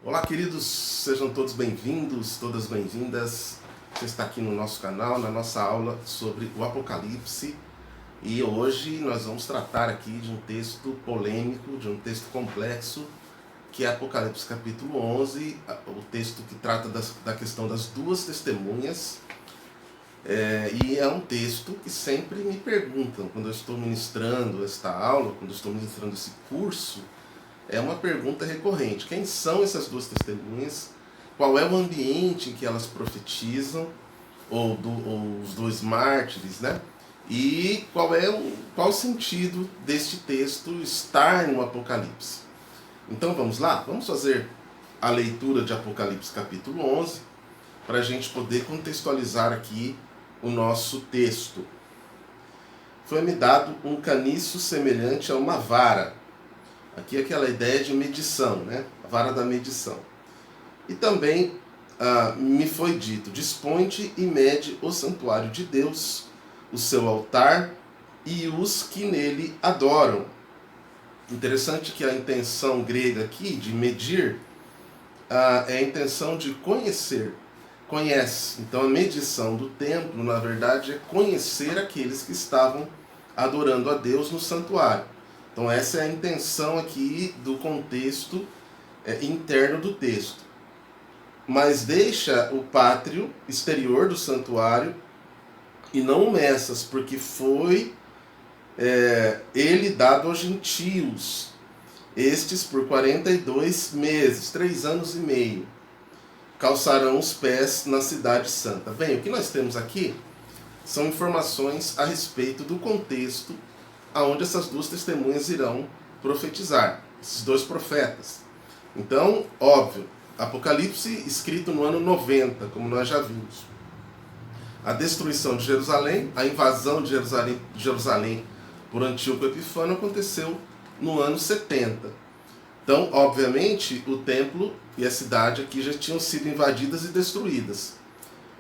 Olá, queridos, sejam todos bem-vindos, todas bem-vindas. Você está aqui no nosso canal, na nossa aula sobre o Apocalipse. E hoje nós vamos tratar aqui de um texto polêmico, de um texto complexo, que é Apocalipse capítulo 11, o texto que trata da questão das duas testemunhas. E é um texto que sempre me perguntam, quando eu estou ministrando esta aula, quando eu estou ministrando esse curso, é uma pergunta recorrente. Quem são essas duas testemunhas? Qual é o ambiente em que elas profetizam? Ou os dois mártires, né? E qual o sentido deste texto estar no Apocalipse? Então vamos lá? Vamos fazer a leitura de Apocalipse capítulo 11 para a gente poder contextualizar aqui o nosso texto. Foi-me dado um caniço semelhante a uma vara. Aqui é aquela ideia de medição, né? A vara da medição. E também me foi dito, dispõe-te e mede o santuário de Deus, o seu altar e os que nele adoram. Interessante que a intenção grega aqui de medir é a intenção de conhecer. Conhece. Então a medição do templo, na verdade, é conhecer aqueles que estavam adorando a Deus no santuário. Então essa é a intenção aqui do contexto interno do texto. Mas deixa o pátrio exterior do santuário e não o Messas, porque foi ele dado aos gentios, estes por 42 meses, 3 anos e meio, calçarão os pés na cidade santa. Bem, o que nós temos aqui são informações a respeito do contexto aonde essas duas testemunhas irão profetizar, esses dois profetas. Então, óbvio, Apocalipse escrito no ano 90, como nós já vimos. A destruição de Jerusalém, a invasão de Jerusalém por Antíoco Epifânio aconteceu no ano 70. Então, obviamente, o templo e a cidade aqui já tinham sido invadidas e destruídas.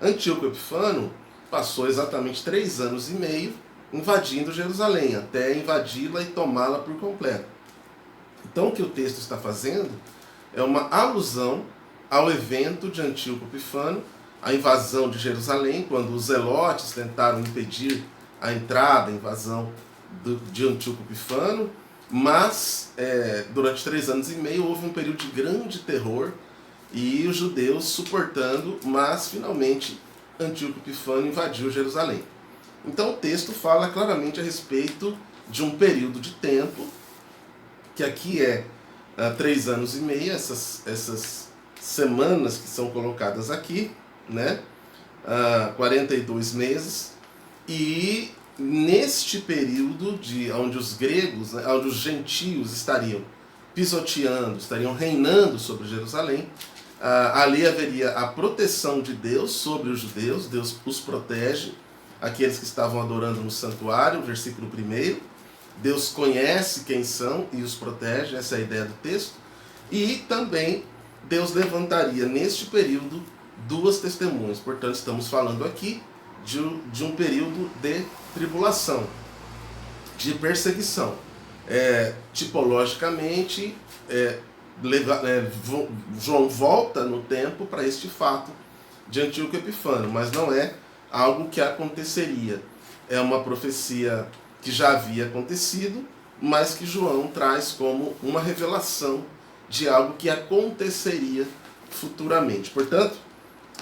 Antíoco Epifânio passou exatamente 3 anos e meio invadindo Jerusalém, até invadi-la e tomá-la por completo. Então o que o texto está fazendo é uma alusão ao evento de Antíoco Epifânio, a invasão de Jerusalém, quando os zelotes tentaram impedir a entrada, a invasão de Antíoco Epifânio, mas durante 3 anos e meio houve um período de grande terror e os judeus suportando, mas finalmente Antíoco Epifânio invadiu Jerusalém. Então o texto fala claramente a respeito de um período de tempo, que aqui é 3 anos e meio, essas semanas que são colocadas aqui, né? 42 meses, e neste período onde os gregos, né, onde os gentios estariam pisoteando, estariam reinando sobre Jerusalém, ali haveria a proteção de Deus sobre os judeus, Deus os protege, aqueles que estavam adorando no santuário, versículo 1, Deus conhece quem são e os protege, essa é a ideia do texto, e também Deus levantaria neste período 2 testemunhas, portanto estamos falando aqui de um período de tribulação, de perseguição. Tipologicamente, João volta no tempo para este fato de Antíoco Epifânio, mas não é algo que aconteceria. É uma profecia que já havia acontecido, mas que João traz como uma revelação de algo que aconteceria futuramente. Portanto,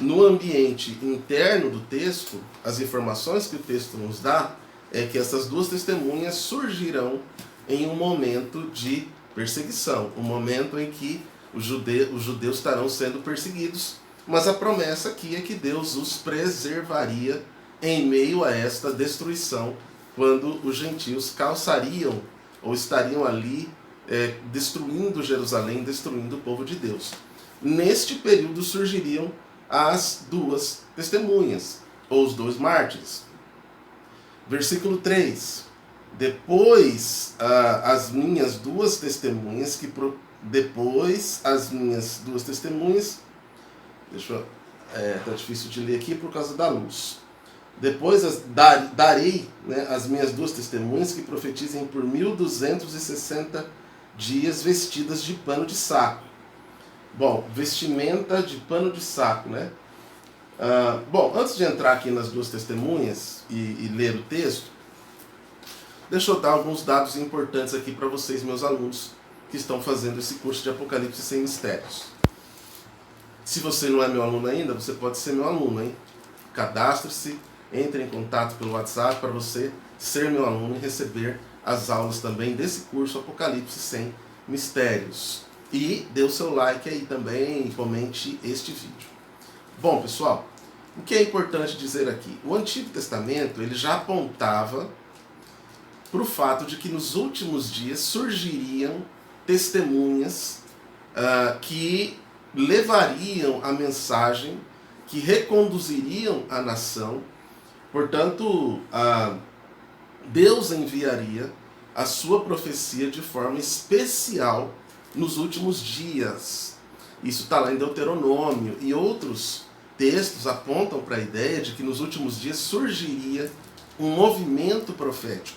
no ambiente interno do texto, as informações que o texto nos dá é que essas duas testemunhas surgirão em um momento de perseguição, um momento em que os judeus estarão sendo perseguidos, mas a promessa aqui é que Deus os preservaria em meio a esta destruição, quando os gentios calçariam ou estariam ali destruindo Jerusalém, destruindo o povo de Deus. Neste período surgiriam as duas testemunhas, ou os 2 mártires. Versículo 3. Depois as minhas duas testemunhas, tá difícil de ler aqui por causa da luz. Depois darei, né, as minhas 2 testemunhas que profetizem por 1260 dias vestidas de pano de saco. Bom, vestimenta de pano de saco, né? Bom, antes de entrar aqui nas duas testemunhas e ler o texto, deixa eu dar alguns dados importantes aqui para vocês, meus alunos, que estão fazendo esse curso de Apocalipse sem mistérios. Se você não é meu aluno ainda, você pode ser meu aluno, hein? Cadastre-se, entre em contato pelo WhatsApp para você ser meu aluno e receber as aulas também desse curso Apocalipse sem mistérios. E dê o seu like aí também e comente este vídeo. Bom, pessoal, o que é importante dizer aqui? O Antigo Testamento ele já apontava para o fato de que nos últimos dias surgiriam testemunhas que levariam a mensagem, que reconduziriam a nação. Portanto, Deus enviaria a sua profecia de forma especial nos últimos dias. Isso está lá em Deuteronômio, e outros textos apontam para a ideia de que nos últimos dias surgiria um movimento profético.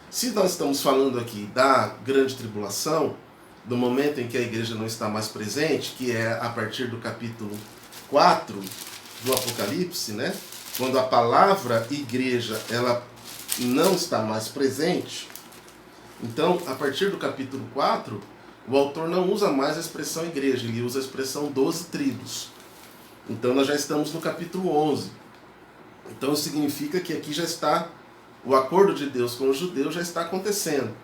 Se nós estamos falando aqui da grande tribulação, do momento em que a igreja não está mais presente, que é a partir do capítulo 4 do Apocalipse, né? Quando a palavra igreja ela não está mais presente, então a partir do capítulo 4, o autor não usa mais a expressão igreja, ele usa a expressão 12 tribos. Então nós já estamos no capítulo 11. Então significa que aqui já está, o acordo de Deus com os judeus já está acontecendo.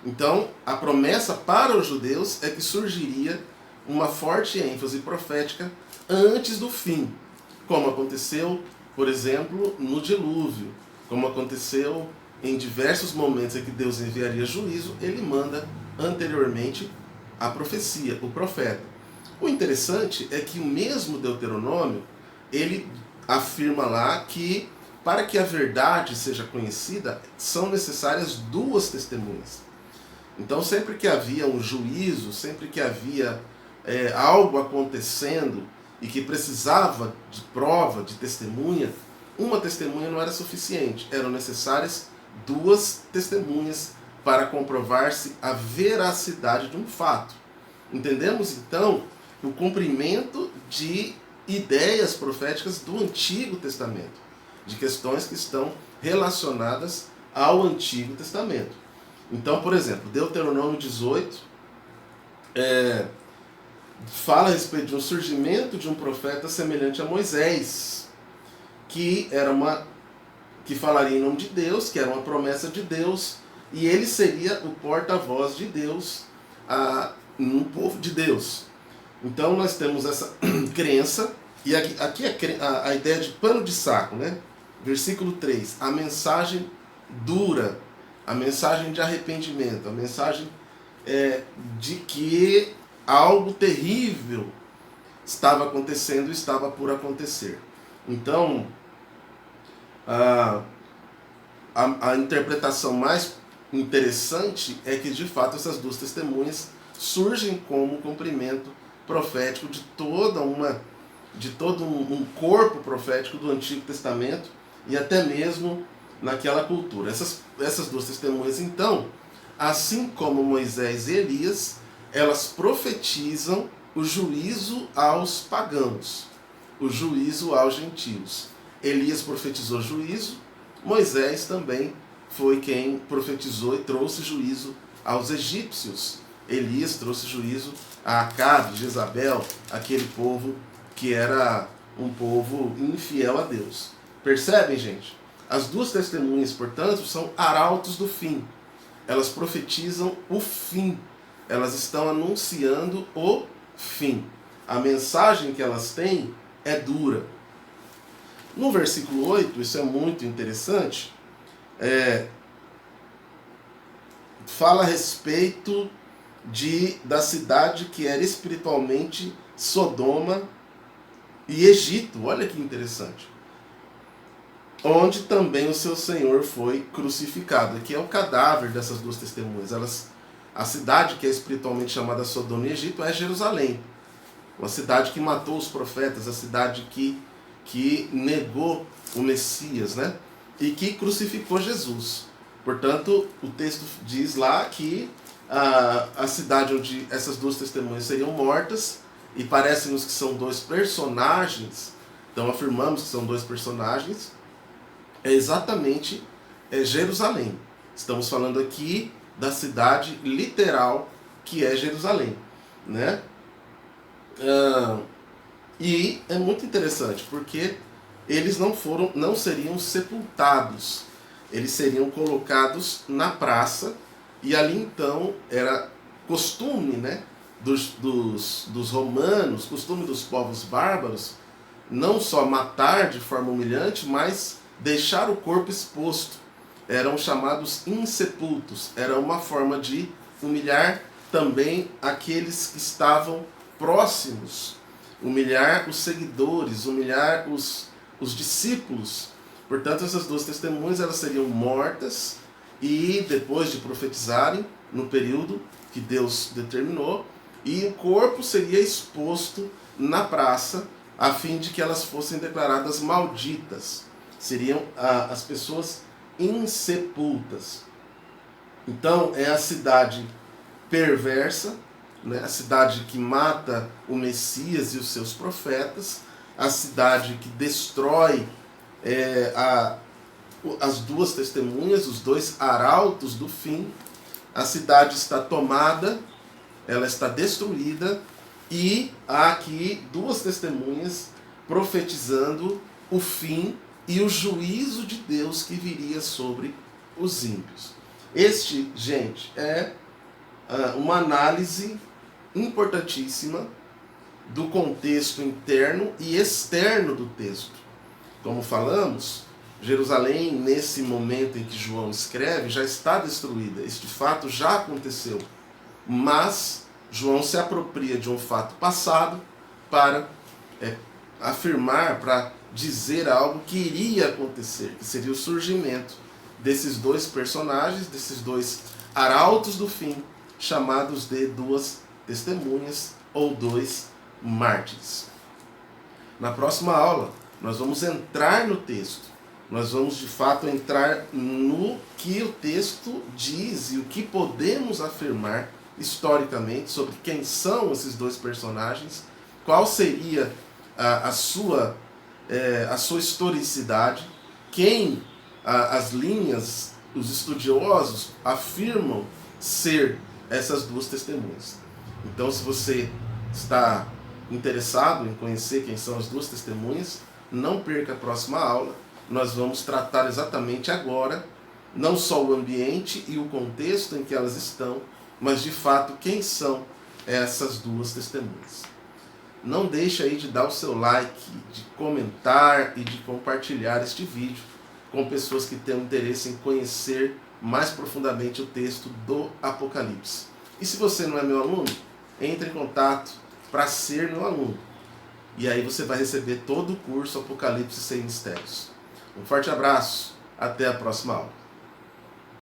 Então a promessa para os judeus é que surgiria uma forte ênfase profética antes do fim, como aconteceu, por exemplo, no dilúvio, como aconteceu em diversos momentos em que Deus enviaria juízo, ele manda anteriormente a profecia, o profeta. O interessante é que o mesmo Deuteronômio, ele afirma lá que para que a verdade seja conhecida, são necessárias duas testemunhas. Então sempre que havia um juízo, sempre que havia algo acontecendo e que precisava de prova, de testemunha, uma testemunha não era suficiente, eram necessárias duas testemunhas para comprovar-se a veracidade de um fato. Entendemos então o cumprimento de ideias proféticas do Antigo Testamento, de questões que estão relacionadas ao Antigo Testamento. Então, por exemplo, Deuteronômio 18 fala a respeito de um surgimento de um profeta semelhante a Moisés, que falaria em nome de Deus, que era uma promessa de Deus, e ele seria o porta-voz de Deus no povo de Deus. Então nós temos essa crença, e aqui a ideia de pano de saco, né? Versículo 3, a mensagem dura, a mensagem de arrependimento, a mensagem de que algo terrível estava acontecendo, estava por acontecer. Então, a interpretação mais interessante é que, de fato, essas duas testemunhas surgem como cumprimento profético de todo um corpo profético do Antigo Testamento e até mesmo naquela cultura. Essas duas testemunhas, então, assim como Moisés e Elias, elas profetizam o juízo aos pagãos, o juízo aos gentios. Elias profetizou juízo, Moisés também foi quem profetizou e trouxe juízo aos egípcios. Elias trouxe juízo a Acabe, Jezabel, aquele povo que era um povo infiel a Deus. Percebem, gente? As duas testemunhas, portanto, são arautos do fim. Elas profetizam o fim. Elas estão anunciando o fim. A mensagem que elas têm é dura. No versículo 8, isso é muito interessante, fala a respeito da cidade que era espiritualmente Sodoma e Egito. Olha que interessante. Onde também o seu Senhor foi crucificado. Aqui é o cadáver dessas duas testemunhas. A cidade que é espiritualmente chamada Sodoma e Egito é Jerusalém. Uma cidade que matou os profetas, a cidade que negou o Messias, né? E que crucificou Jesus. Portanto, o texto diz lá que a cidade onde essas duas testemunhas seriam mortas e parece-nos que são dois personagens, então afirmamos que são dois personagens, é exatamente Jerusalém. Estamos falando aqui da cidade literal que é Jerusalém, né? E é muito interessante porque eles não seriam sepultados, eles seriam colocados na praça, e ali então era costume, né, dos romanos, costume dos povos bárbaros, não só matar de forma humilhante, mas deixar o corpo exposto. Eram chamados insepultos, era uma forma de humilhar também aqueles que estavam próximos, humilhar os seguidores, humilhar os discípulos. Portanto, essas duas testemunhas elas seriam mortas, e depois de profetizarem no período que Deus determinou, e o corpo seria exposto na praça a fim de que elas fossem declaradas malditas. Seriam as pessoas insepultas. Então é a cidade perversa, né? A cidade que mata o Messias e os seus profetas, a cidade que destrói as duas testemunhas, os dois arautos do fim. A cidade está tomada, ela está destruída, e há aqui duas testemunhas profetizando o fim e o juízo de Deus que viria sobre os ímpios. Este, gente, é uma análise importantíssima do contexto interno e externo do texto. Como falamos, Jerusalém, nesse momento em que João escreve, já está destruída. Este fato já aconteceu. Mas João se apropria de um fato passado para afirmar, para dizer algo que iria acontecer, que seria o surgimento desses dois personagens, desses dois arautos do fim, chamados de duas testemunhas ou dois mártires. Na próxima aula, nós vamos entrar no texto. Nós vamos, de fato, entrar no que o texto diz e o que podemos afirmar historicamente sobre quem são esses dois personagens, qual seria a sua historicidade, quem as linhas, os estudiosos afirmam ser essas duas testemunhas. Então, se você está interessado em conhecer quem são as duas testemunhas, não perca a próxima aula. Nós vamos tratar exatamente agora, não só o ambiente e o contexto em que elas estão, mas de fato quem são essas duas testemunhas. Não deixe aí de dar o seu like, de comentar e de compartilhar este vídeo com pessoas que tenham interesse em conhecer mais profundamente o texto do Apocalipse. E se você não é meu aluno, entre em contato para ser meu aluno. E aí você vai receber todo o curso Apocalipse Sem Mistérios. Um forte abraço, até a próxima aula.